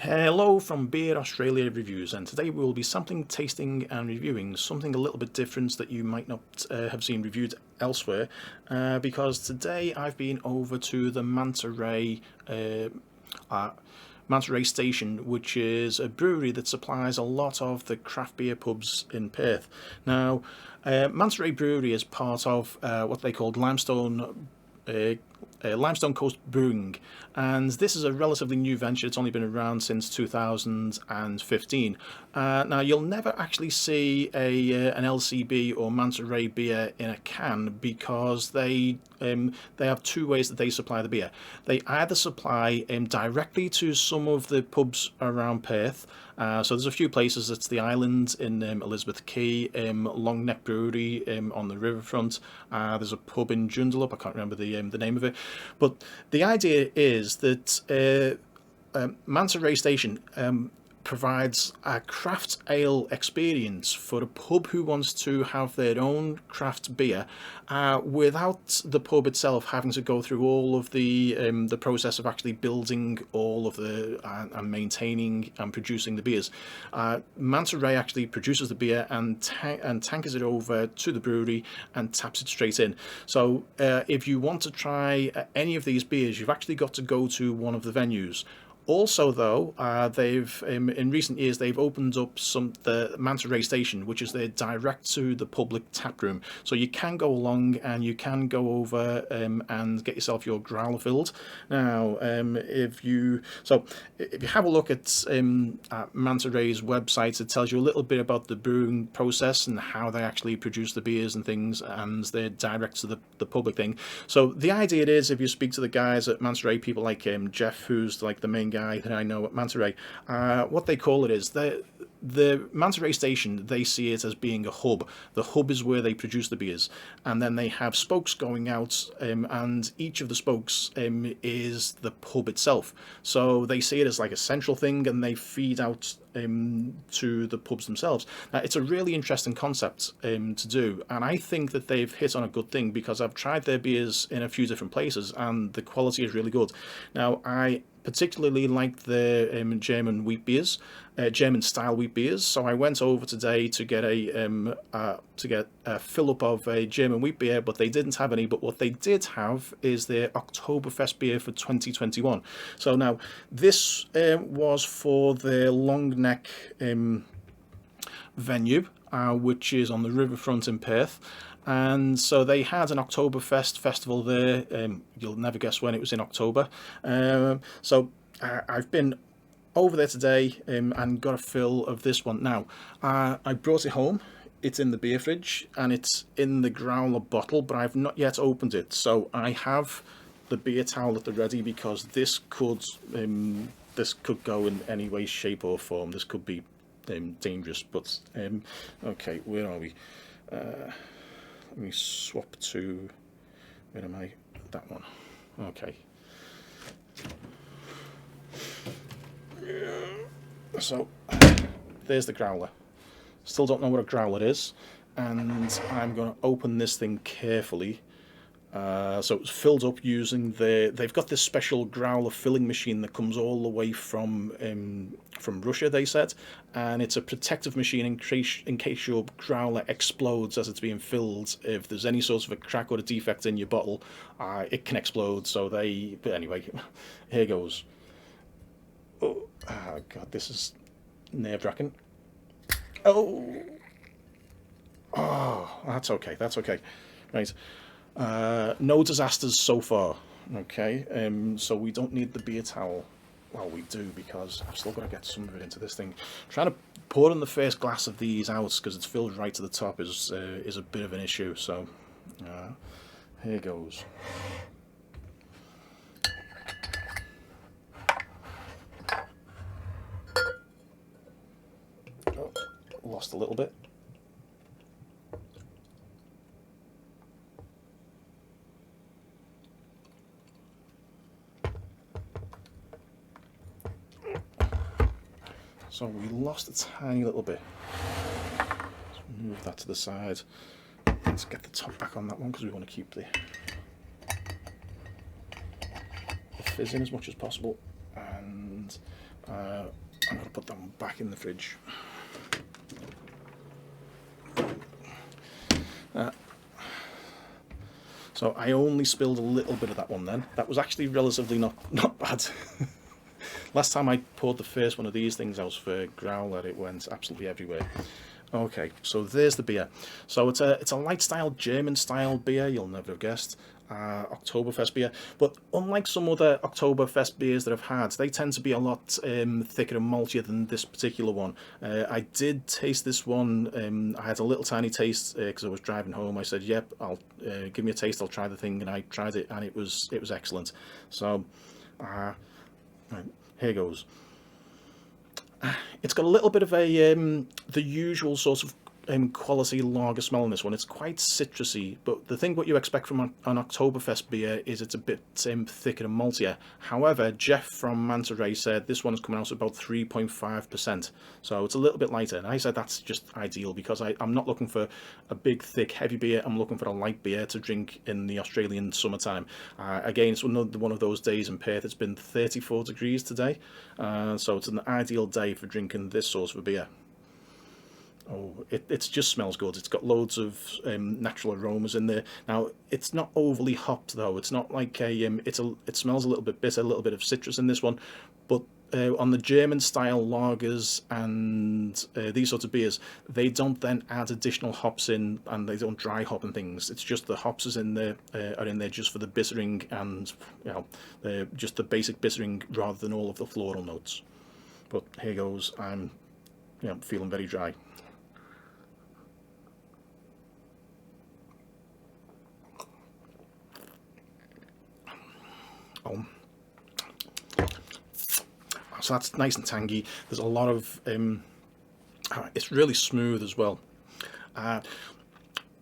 Hello from Beer Australia Reviews, and today we will be sampling, tasting and reviewing something a little bit different that you might not have seen reviewed elsewhere, because today I've been over to the Manta Ray Station, which is a brewery that supplies a lot of the craft beer pubs in Perth. Now, Manta Ray Brewery is part of what they called Limestone Coast Brewing, and this is a relatively new venture. It's only been around since 2015. Now, you'll never actually see an LCB or Manta Ray beer in a can, because they have two ways that they supply the beer. They either supply directly to some of the pubs around Perth. So there's a few places. It's the Island in Elizabeth Quay, Long Neck Brewery on the riverfront. There's a pub in Joondalup. I can't remember the name of it. But the idea is that Manta Ray Station provides a craft ale experience for a pub who wants to have their own craft beer, without the pub itself having to go through all of the process of actually building all of the and maintaining and producing the beers. Manta Ray actually produces the beer and tankers it over to the brewery and taps it straight in. So if you want to try any of these beers, you've actually got to go to one of the venues. Also, though, they've in recent years they've opened up the Manta Ray Station, which is their direct to the public tap room. So you can go along and you can go over and get yourself your growler filled. Now, if you have a look at Manta Ray's website, it tells you a little bit about the brewing process and how they actually produce the beers and things, and they're direct to the public thing. So the idea is, if you speak to the guys at Manta Ray, people like Jeff, who's like the main guy that I know at Manta Ray, what they call it is the Manta Ray Station, they see it as being a hub. The hub is where they produce the beers, and then they have spokes going out, and each of the spokes is the pub itself. So they see it as like a central thing, and they feed out to the pubs themselves. Now, it's a really interesting concept to do, and I think that they've hit on a good thing, because I've tried their beers in a few different places and the quality is really good. Now, I particularly like the German wheat beers, German style wheat beers. So I went over today to get a fill up of a German wheat beer, but they didn't have any. But what they did have is their Oktoberfest beer for 2021. So now this was for the Long Neck venue, which is on the riverfront in Perth. And so they had an Oktoberfest festival there. You'll never guess when it was in October. So I've been over there today and got a fill of this one. Now, I brought it home. It's in the beer fridge and it's in the growler bottle, but I've not yet opened it. So I have the beer towel at the ready, because this could go in any way, shape or form. This could be dangerous. But okay, where are we? Let me swap to, where am I? That one. Okay. So, there's the growler. Still don't know what a growler is, and I'm going to open this thing carefully. So it's filled up using they've got this special growler filling machine that comes all the way from Russia, they said, and it's a protective machine in case your growler explodes as it's being filled. If there's any sort of a crack or a defect in your bottle, it can explode. But anyway, here goes. Oh God, this is nerve-wracking. Oh, that's okay. Right. No disasters so far. Okay, so we don't need the beer towel. Well, we do, because I've still got to get some of it into this thing. Trying to pour in the first glass of these out, because it's filled right to the top, is a bit of an issue. So here goes. Oh, lost a little bit. So we lost a tiny little bit. Let's move that to the side. Let's get the top back on that one, because we want to keep the fizz in as much as possible. And I'm going to put that one back in the fridge. So I only spilled a little bit of that one then. That was actually relatively not bad. Last time I poured the first one of these things out for growler, it went absolutely everywhere. Okay, so there's the beer. So it's a light style, German style beer, you'll never have guessed. Oktoberfest beer, but unlike some other Oktoberfest beers that I've had, they tend to be a lot thicker and maltier than this particular one. I did taste this one. I had a little tiny taste because I was driving home. I said, "Yep, I'll give me a taste. I'll try the thing," and I tried it, and it was excellent. So, right, here goes. It's got a little bit of a the usual sort of quality lager smell in this one. It's quite citrusy, but the thing what you expect from an Oktoberfest beer is it's a bit thicker and maltier. However, Jeff from Manta Ray said this one's coming out at about 3.5%, so it's a little bit lighter. And I said that's just ideal because I'm not looking for a big, thick, heavy beer. I'm looking for a light beer to drink in the Australian summertime. Again, it's another one of those days in Perth. It's been 34 degrees today, so it's an ideal day for drinking this sort of a beer. Oh, it just smells good. It's got loads of natural aromas in there. Now, it's not overly hopped though. It's not like it smells a little bit bitter, a little bit of citrus in this one. But on the German style lagers and these sorts of beers, they don't then add additional hops in, and they don't dry hop and things. It's just the hops are in there just for the bittering and just the basic bittering rather than all of the floral notes. But here goes. I'm feeling very dry. Oh, so that's nice and tangy. There's a lot of it's really smooth as well.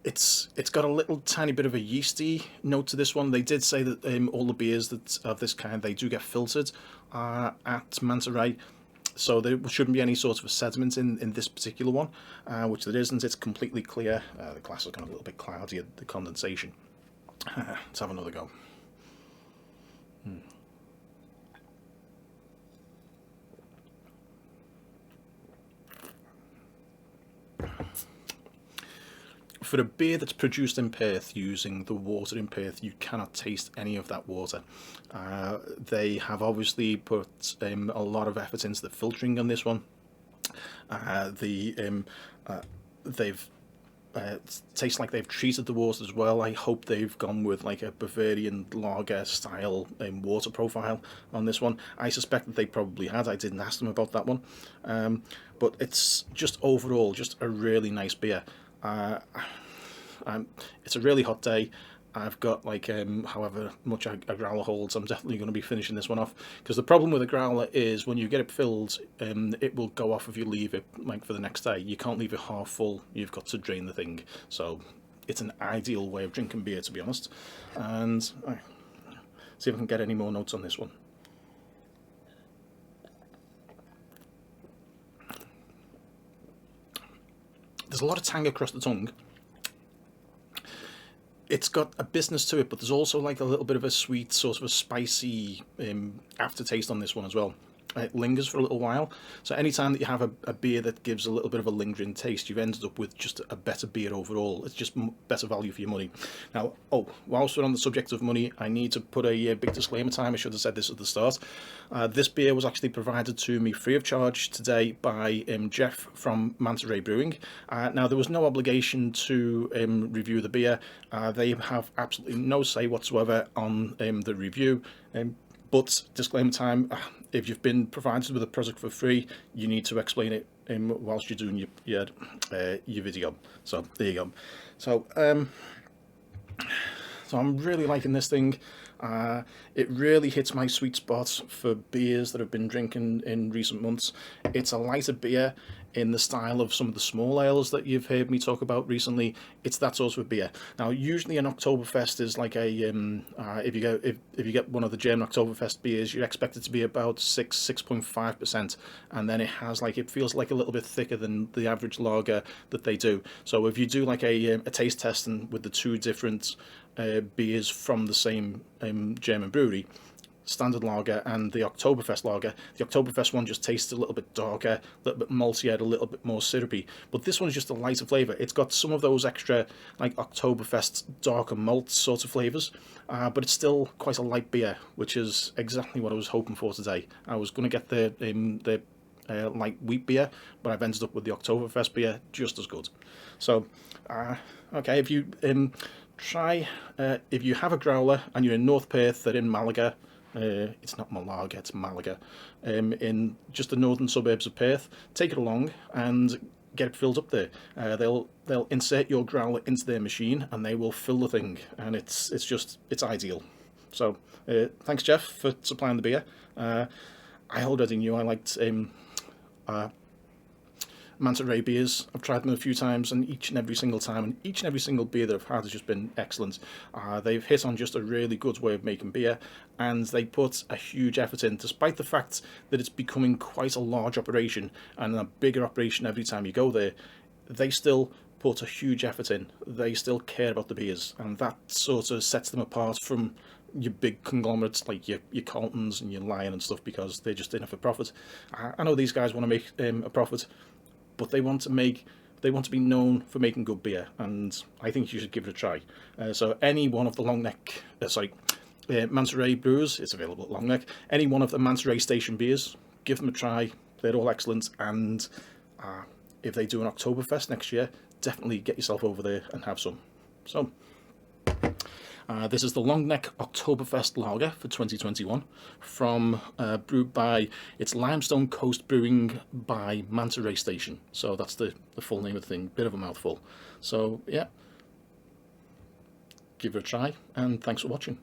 It's got a little tiny bit of a yeasty note to this one. They did say that all the beers that of this kind, they do get filtered at Manta Ray, so there shouldn't be any sort of a sediment in this particular one, which there isn't. It's completely clear. The glass is kind of a little bit cloudy, the condensation. Let's have another go. For a beer that's produced in Perth using the water in Perth, you cannot taste any of that water. They have obviously put a lot of effort into the filtering on this one. They've tastes like they've treated the water as well. I hope they've gone with like a Bavarian lager style water profile on this one. I suspect that they probably had. I didn't ask them about that one, but it's just overall just a really nice beer. It's a really hot day. I've got like however much a growler holds. I'm definitely going to be finishing this one off, because the problem with a growler is when you get it filled, it will go off if you leave it like for the next day. You can't leave it half full. You've got to drain the thing. So it's an ideal way of drinking beer, to be honest. And see if I can get any more notes on this one. There's a lot of tang across the tongue. It's got a bitterness to it, but there's also like a little bit of a sweet, sort of a spicy aftertaste on this one as well. It lingers for a little while, so anytime that you have a beer that gives a little bit of a lingering taste, you've ended up with just a better beer overall. It's just better value for your money. Now, whilst we're on the subject of money, I need to put a big disclaimer time. I should have said this at the start. This beer was actually provided to me free of charge today by Jeff from Manta Ray Brewing. Now, there was no obligation to review the beer. They have absolutely no say whatsoever on the review. But disclaimer time, if you've been provided with a product for free, you need to explain it whilst you're doing your video. So there you go. So I'm really liking this thing. It really hits my sweet spot for beers that I've been drinking in recent months. It's a lighter beer in the style of some of the small ales that you've heard me talk about recently. It's that sort of beer. Now, usually an Oktoberfest is like a if you get one of the German Oktoberfest beers, you expect it to be about 6.5%, and then it feels like a little bit thicker than the average lager that they do. So if you do like a taste testing with the two different beers from the same German brewery, standard lager and the Oktoberfest lager. The Oktoberfest one just tastes a little bit darker, a little bit maltier, a little bit more syrupy. But this one is just a lighter flavour. It's got some of those extra like Oktoberfest darker malt sort of flavours, but it's still quite a light beer, which is exactly what I was hoping for today. I was going to get the light wheat beer, but I've ended up with the Oktoberfest beer, just as good. So, okay, if you if you have a growler and you're in North Perth, they're in Malaga. It's not Malaga, it's Malaga. In just the northern suburbs of Perth, take it along and get it filled up there. They'll insert your growler into their machine and they will fill the thing, and it's ideal. So thanks, Jeff, for supplying the beer. I already knew I liked Manta Ray beers. I've tried them a few times, and each and every single time, and each and every single beer that I've had has just been excellent. They've hit on just a really good way of making beer, and they put a huge effort in, despite the fact that it's becoming quite a large operation and a bigger operation every time you go there. They still put a huge effort in. They still care about the beers, and that sort of sets them apart from your big conglomerates like your Carltons and your Lion and stuff, because they're just in it for profit. I know these guys want to make a profit, but they want to be known for making good beer, and I think you should give it a try. So any one of the Manta Ray brewers, it's available at Long Neck. Any one of the Manta Ray station beers, give them a try. They're all excellent, and if they do an Oktoberfest next year, definitely get yourself over there and have some. So this is the Long Neck Oktoberfest Lager for 2021, brewed by Limestone Coast Brewing by Manta Ray Station. So that's the full name of the thing. Bit of a mouthful. So yeah, give it a try, and thanks for watching.